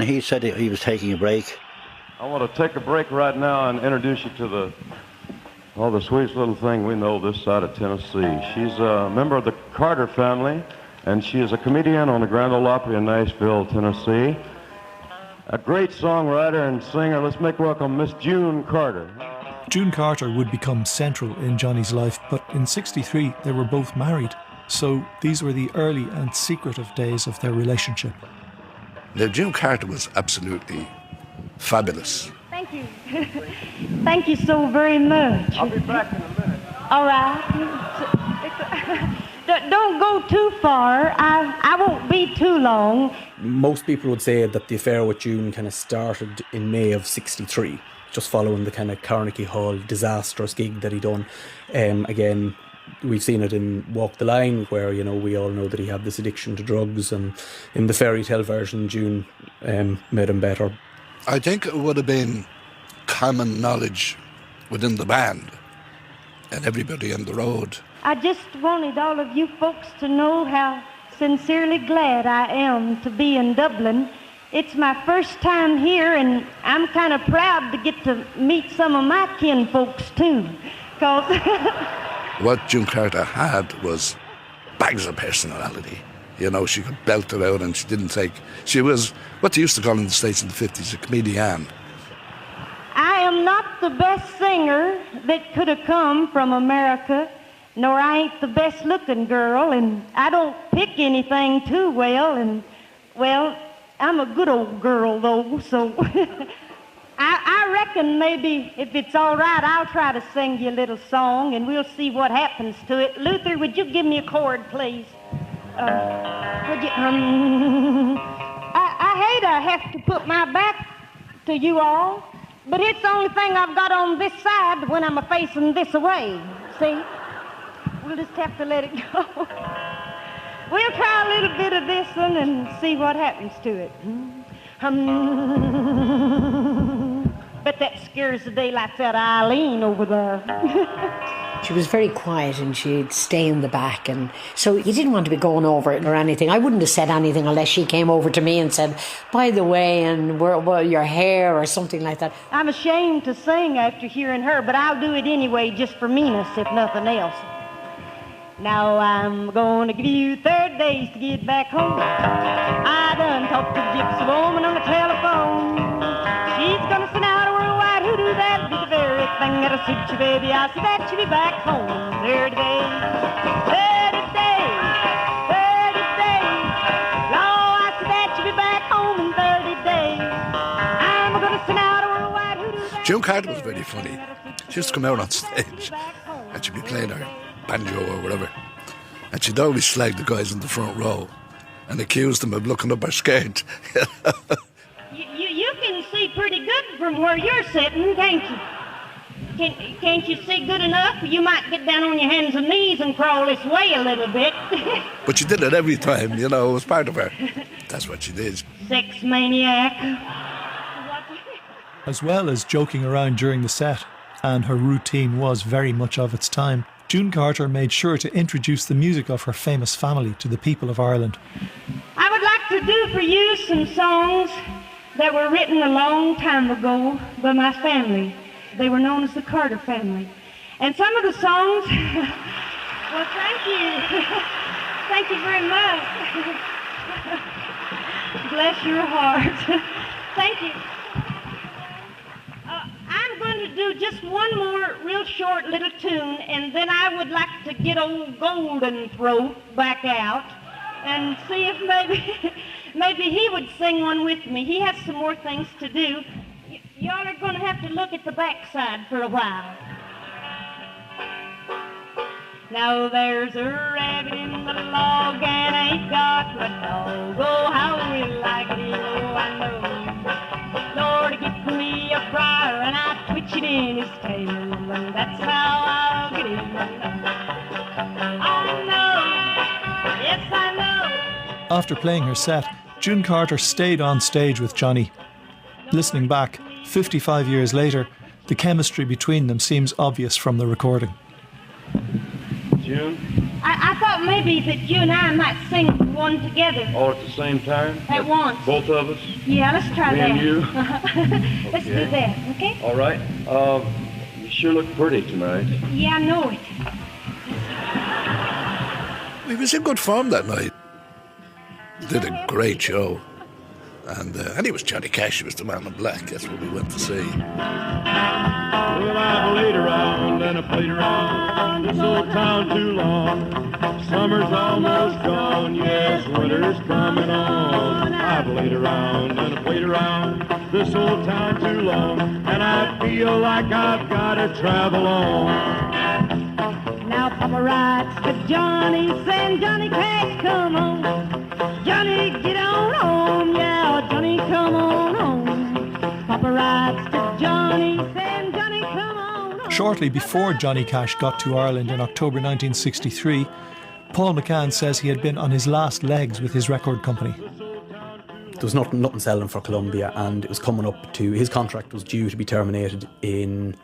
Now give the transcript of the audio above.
He said he was taking a break. I want to take a break right now and introduce you to the sweetest little thing we know this side of Tennessee. She's a member of the Carter family, and she is a comedian on the Grand Ole Opry in Nashville, Tennessee. A great songwriter and singer. Let's make welcome Miss June Carter. June Carter would become central in Johnny's life, but in '63 they were both married. So these were the early and secretive days of their relationship. Now, June Carter was absolutely fabulous. Thank you. Thank you so very much. I'll be back in a minute. All right. Don't go too far. I won't be too long. Most people would say that the affair with June kind of started in May of '63, just following the kind of Carnegie Hall disastrous gig that he done. Again, we've seen it in Walk the Line, where, you know, we all know that he had this addiction to drugs, and in the fairy tale version, June made him better. I think it would have been common knowledge within the band and everybody on the road. I just wanted all of you folks to know how sincerely glad I am to be in Dublin. It's my first time here, and I'm kind of proud to get to meet some of my kin folks too, because What June Carter had was bags of personality. You know, she could belt it out, and she was what they used to call in the States in the 50s, a comedian. I am not the best singer that could have come from America, nor I ain't the best looking girl, and I don't pick anything too well, and, well, I'm a good old girl though, so I reckon maybe if it's all right, I'll try to sing you a little song, and we'll see what happens to it. Luther, would you give me a chord, please? Would you? I hate I have to put my back to you all, but it's the only thing I've got on this side when I'm facing this away. See? We'll just have to let it go. We'll try a little bit of this one and see what happens to it. Bet that scares the daylights out of Eileen over there. She was very quiet, and she'd stay in the back, and so you didn't want to be going over it or anything. I wouldn't have said anything unless she came over to me and said, by the way, and well, your hair or something like that. I'm ashamed to sing after hearing her, but I'll do it anyway just for meanness, if nothing else. Now I'm gonna give you 30 days to get back home. I done talked to the gypsy woman on the telephone. She's gonna send out a worldwide hoodoo, that'll be the very thing that'll suit you, baby. I said that you'll be back home in 30 days. 30 days, 30 days. Lord, I said that you'll be back home in 30 days. I'm gonna send out a worldwide hoodoo. June Carter was very funny. She used to come out on stage, and she'd be playing her banjo or whatever, and she'd always slag the guys in the front row and accuse them of looking up her skirt. You can see pretty good from where you're sitting, can't you? Can't you see good enough? You might get down on your hands and knees and crawl this way a little bit. But she did it every time, you know, it was part of her. That's what she did. Sex maniac. As well as joking around during the set, and her routine was very much of its time, June Carter made sure to introduce the music of her famous family to the people of Ireland. I would like to do for you some songs that were written a long time ago by my family. They were known as the Carter family. And some of the songs, well, thank you. Thank you very much. Bless your heart. Thank you. I'm going to do just one more real short little tune, and then I would like to get old Golden Throat back out and see if maybe he would sing one with me. He has some more things to do. Y'all are going to have to look at the backside for a while. Now there's a rabbit in the log and ain't got a dog. Oh, how we like it, oh, I know. Lord, get me a briar and I twitch it in his tail, and that's how I'll get him. I know, yes I know. After playing her set, June Carter stayed on stage with Johnny. Listening back, 55 years later, the chemistry between them seems obvious from the recording. June? I I thought maybe that you and I might sing one together All at the same time? at once. Both of us? Yeah, let's try Me that. and you? Let's do Okay. that, okay? All right. You sure look pretty tonight. Yeah, I know it. He was in good form that night. He did a great show. And he was Johnny Cash, he was the man in black. That's what we went to see. Well, I've laid around and I played around this old town too long. Summer's almost gone, yes, winter's coming on. I've laid around and I played around this old town too long, and I feel like I've got to travel on. Now Papa writes to Johnny, saying, Johnny Cash, come on. Johnny, get on home, yeah, Johnny, come on home. Papa writes to Johnny, saying, Johnny, come on home. Shortly before Johnny Cash got to Ireland in October 1963, Paul McCann says he had been on his last legs with his record company. There was nothing selling for Columbia, and it was coming up to, his contract was due to be terminated in